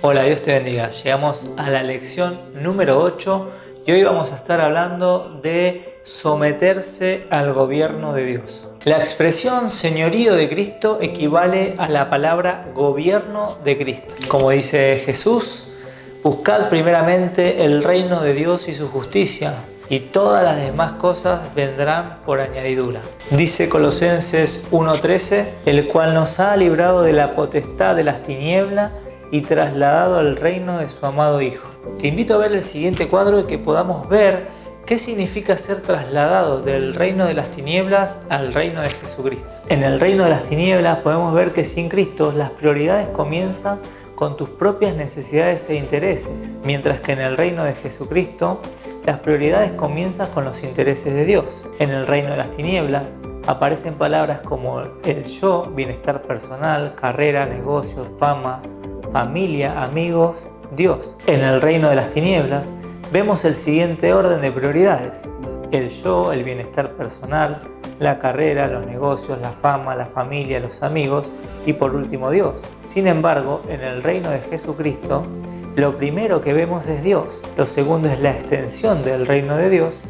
Hola, Dios te bendiga. Llegamos a la lección número 8 y hoy vamos a estar hablando de someterse al gobierno de Dios. La expresión señorío de Cristo equivale a la palabra gobierno de Cristo. Como dice Jesús, buscad primeramente el reino de Dios y su justicia, y todas las demás cosas vendrán por añadidura. Dice Colosenses 1:13, el cual nos ha librado de la potestad de las tinieblas y trasladado al reino de su amado Hijo. Te invito a ver el siguiente cuadro y que podamos ver qué significa ser trasladado del reino de las tinieblas al reino de Jesucristo. En el reino de las tinieblas podemos ver que sin Cristo las prioridades comienzan con tus propias necesidades e intereses, mientras que en el reino de Jesucristo las prioridades comienzan con los intereses de Dios. En el reino de las tinieblas aparecen palabras como el yo, bienestar personal, carrera, negocios, fama, familia, amigos, Dios. En el reino de las tinieblas vemos el siguiente orden de prioridades: el yo, el bienestar personal, la carrera, los negocios, la fama, la familia, los amigos y por último Dios. Sin embargo, en el reino de Jesucristo, lo primero que vemos es Dios, lo segundo es la extensión del reino de Dios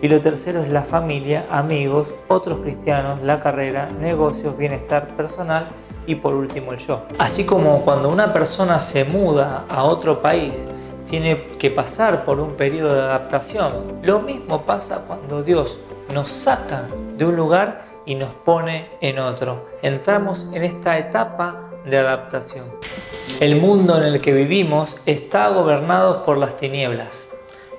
y lo tercero es la familia, amigos, otros cristianos, la carrera, negocios, bienestar personal y por último el yo. Así como cuando una persona se muda a otro país, tiene que pasar por un periodo de adaptación, lo mismo pasa cuando Dios nos saca de un lugar y nos pone en otro. Entramos en esta etapa de adaptación. El mundo en el que vivimos está gobernado por las tinieblas.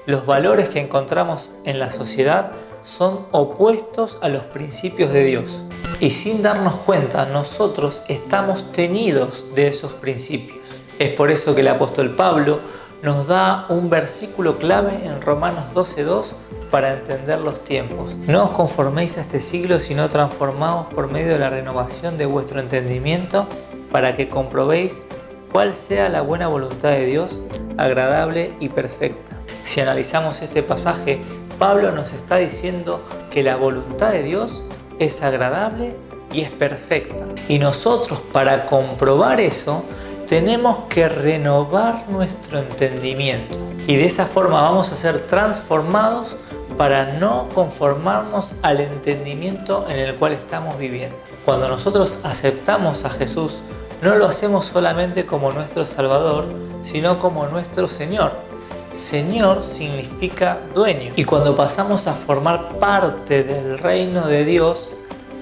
Los valores que encontramos en la sociedad son opuestos a los principios de Dios. Y sin darnos cuenta, nosotros estamos teñidos de esos principios. Es por eso que el apóstol Pablo nos da un versículo clave en Romanos 12:2 para entender los tiempos. No os conforméis a este siglo, sino transformaos por medio de la renovación de vuestro entendimiento, para que comprobéis cuál sea la buena voluntad de Dios, agradable y perfecta. Si analizamos este pasaje, Pablo nos está diciendo que la voluntad de Dios es agradable y es perfecta. Y nosotros, para comprobar eso, tenemos que renovar nuestro entendimiento. Y de esa forma vamos a ser transformados para no conformarnos al entendimiento en el cual estamos viviendo. Cuando nosotros aceptamos a Jesús, no lo hacemos solamente como nuestro Salvador, sino como nuestro Señor. Señor significa dueño. Y cuando pasamos a formar parte del reino de Dios,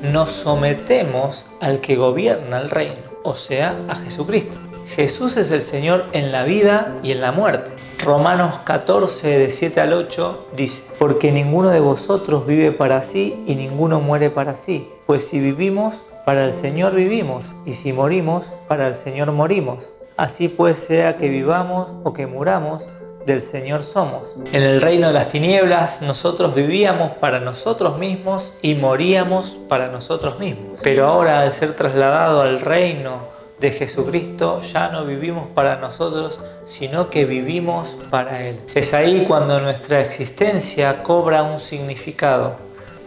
nos sometemos al que gobierna el reino, o sea, a Jesucristo. Jesús es el Señor en la vida y en la muerte. Romanos 14, de 7 al 8 dice: porque ninguno de vosotros vive para sí y ninguno muere para sí. Pues si vivimos, para el Señor vivimos, y si morimos, para el Señor morimos. Así pues, sea que vivamos o que muramos, del Señor somos. En el reino de las tinieblas nosotros vivíamos para nosotros mismos y moríamos para nosotros mismos. Pero ahora, al ser trasladado al reino de Jesucristo, ya no vivimos para nosotros, sino que vivimos para Él. Es ahí cuando nuestra existencia cobra un significado.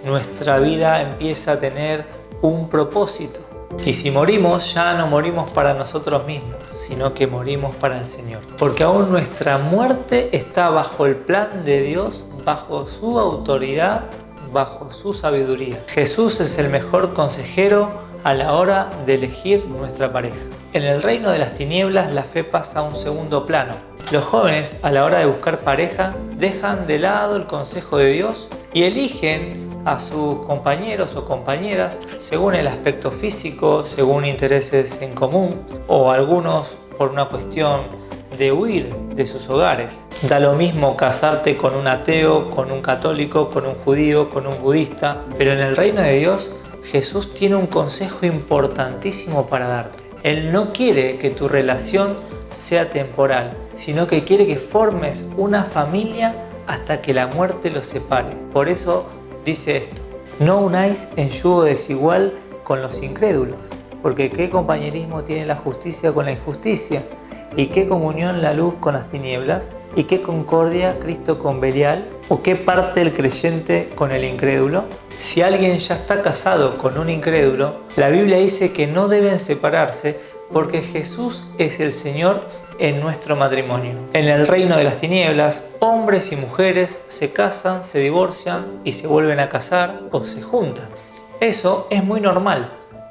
Nuestra vida empieza a tener un propósito. Y si morimos, ya no morimos para nosotros mismos, sino que morimos para el Señor. Porque aún nuestra muerte está bajo el plan de Dios, bajo su autoridad, bajo su sabiduría. Jesús es el mejor consejero a la hora de elegir nuestra pareja. En el reino de las tinieblas, la fe pasa a un segundo plano. Los jóvenes, a la hora de buscar pareja, dejan de lado el consejo de Dios y eligen a sus compañeros o compañeras según el aspecto físico, según intereses en común, o algunos por una cuestión de huir de sus hogares. Da lo mismo casarte con un ateo, con un católico, con un judío, con un budista, pero en el reino de Dios, Jesús tiene un consejo importantísimo para darte. Él no quiere que tu relación sea temporal, sino que quiere que formes una familia hasta que la muerte los separe. Por eso dice esto: no unáis en yugo desigual con los incrédulos, porque ¿qué compañerismo tiene la justicia con la injusticia? ¿Y qué comunión la luz con las tinieblas? ¿Y qué concordia Cristo con Belial? ¿O qué parte el creyente con el incrédulo? Si alguien ya está casado con un incrédulo, la Biblia dice que no deben separarse porque Jesús es el Señor en nuestro matrimonio. En el reino de las tinieblas, hombres y mujeres se casan, se divorcian y se vuelven a casar o se juntan. Eso es muy normal,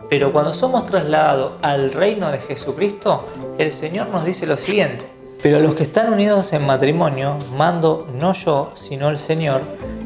pero cuando somos trasladados al reino de Jesucristo, el Señor nos dice lo siguiente: pero a los que están unidos en matrimonio, mando no yo, sino el Señor,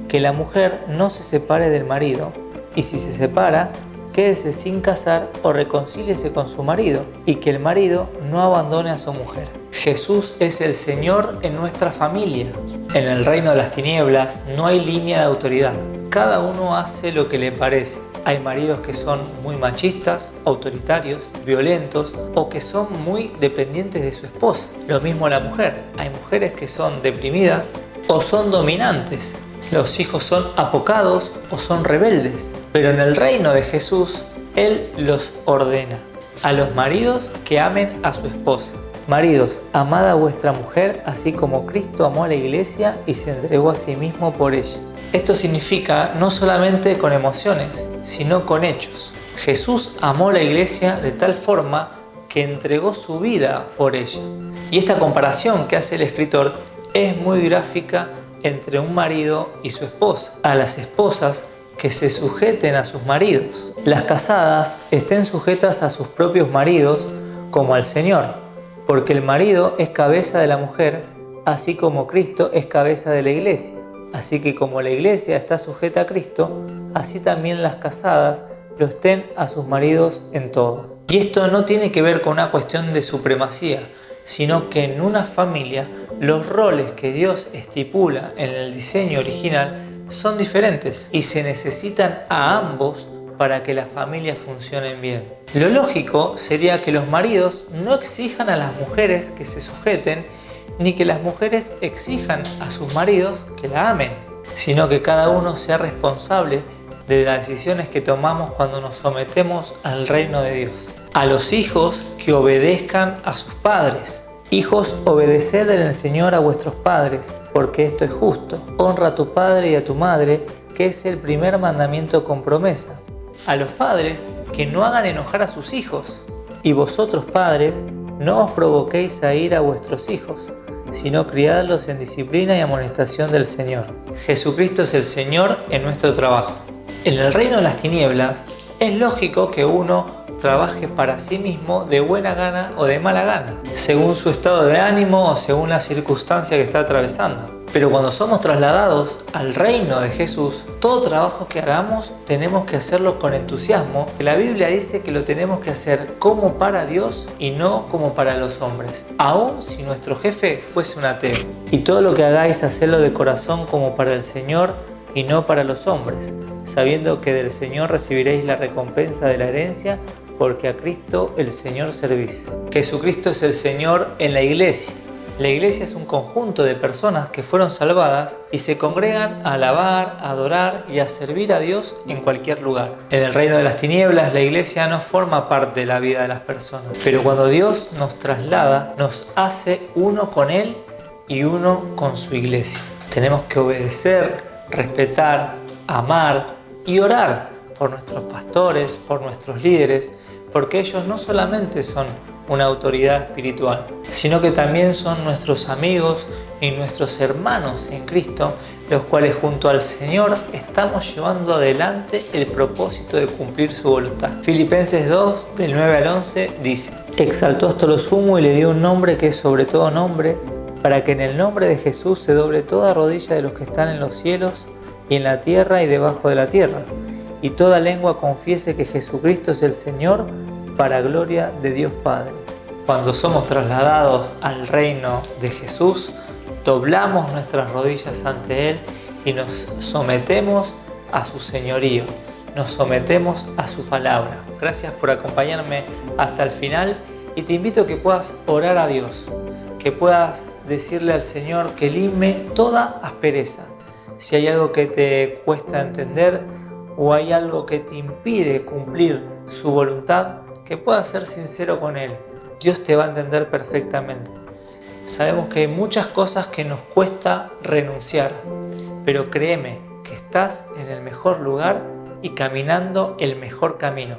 que la mujer no se separe del marido, y si se separa, quédese sin casar o reconcíliese con su marido, y que el marido no abandone a su mujer. Jesús es el Señor en nuestra familia. En el reino de las tinieblas no hay línea de autoridad. Cada uno hace lo que le parece. Hay maridos que son muy machistas, autoritarios, violentos o que son muy dependientes de su esposa. Lo mismo la mujer. Hay mujeres que son deprimidas o son dominantes. Los hijos son apocados o son rebeldes. Pero en el reino de Jesús, Él los ordena. A los maridos que amen a su esposa. Maridos, amad a vuestra mujer, así como Cristo amó a la iglesia y se entregó a sí mismo por ella. Esto significa no solamente con emociones, sino con hechos. Jesús amó a la iglesia de tal forma que entregó su vida por ella. Y esta comparación que hace el escritor es muy gráfica entre un marido y su esposa. A las esposas que se sujeten a sus maridos. Las casadas estén sujetas a sus propios maridos como al Señor, porque el marido es cabeza de la mujer, así como Cristo es cabeza de la iglesia. Así que como la iglesia está sujeta a Cristo, así también las casadas lo estén a sus maridos en todo. Y esto no tiene que ver con una cuestión de supremacía, sino que en una familia los roles que Dios estipula en el diseño original son diferentes y se necesitan a ambos para que las familias funcionen bien. Lo lógico sería que los maridos no exijan a las mujeres que se sujeten, ni que las mujeres exijan a sus maridos que la amen, sino que cada uno sea responsable de las decisiones que tomamos cuando nos sometemos al reino de Dios. A los hijos que obedezcan a sus padres. Hijos, obedeced en el Señor a vuestros padres, porque esto es justo. Honra a tu padre y a tu madre, que es el primer mandamiento con promesa. A los padres que no hagan enojar a sus hijos. Y vosotros, padres, no os provoquéis a ir a vuestros hijos, sino criadlos en disciplina y amonestación del Señor. Jesucristo es el Señor en nuestro trabajo. En el reino de las tinieblas es lógico que uno trabaje para sí mismo de buena gana o de mala gana, según su estado de ánimo o según la circunstancia que está atravesando. Pero cuando somos trasladados al reino de Jesús, todo trabajo que hagamos tenemos que hacerlo con entusiasmo. La Biblia dice que lo tenemos que hacer como para Dios y no como para los hombres, aun si nuestro jefe fuese un ateo. Y todo lo que hagáis, hacedlo de corazón como para el Señor y no para los hombres, sabiendo que del Señor recibiréis la recompensa de la herencia, porque a Cristo el Señor servís. Jesucristo es el Señor en la iglesia. La iglesia es un conjunto de personas que fueron salvadas y se congregan a alabar, a adorar y a servir a Dios en cualquier lugar. En el reino de las tinieblas, la iglesia no forma parte de la vida de las personas, pero cuando Dios nos traslada, nos hace uno con Él y uno con su iglesia. Tenemos que obedecer, respetar, amar y orar por nuestros pastores, por nuestros líderes, porque ellos no solamente son una autoridad espiritual, sino que también son nuestros amigos y nuestros hermanos en Cristo, los cuales junto al Señor estamos llevando adelante el propósito de cumplir su voluntad. Filipenses 2, del 9 al 11 dice: exaltó hasta lo sumo y le dio un nombre que es sobre todo nombre, para que en el nombre de Jesús se doble toda rodilla de los que están en los cielos y en la tierra y debajo de la tierra, y toda lengua confiese que Jesucristo es el Señor, para gloria de Dios Padre. Cuando somos trasladados al reino de Jesús, doblamos nuestras rodillas ante Él y nos sometemos a su señorío, nos sometemos a su palabra. Gracias por acompañarme hasta el final y te invito a que puedas orar a Dios, que puedas decirle al Señor que lime toda aspereza. Si hay algo que te cuesta entender o hay algo que te impide cumplir su voluntad, que puedas ser sincero con Él. Dios te va a entender perfectamente. Sabemos que hay muchas cosas que nos cuesta renunciar, pero créeme que estás en el mejor lugar y caminando el mejor camino.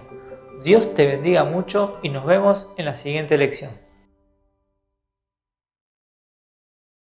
Dios te bendiga mucho y nos vemos en la siguiente lección.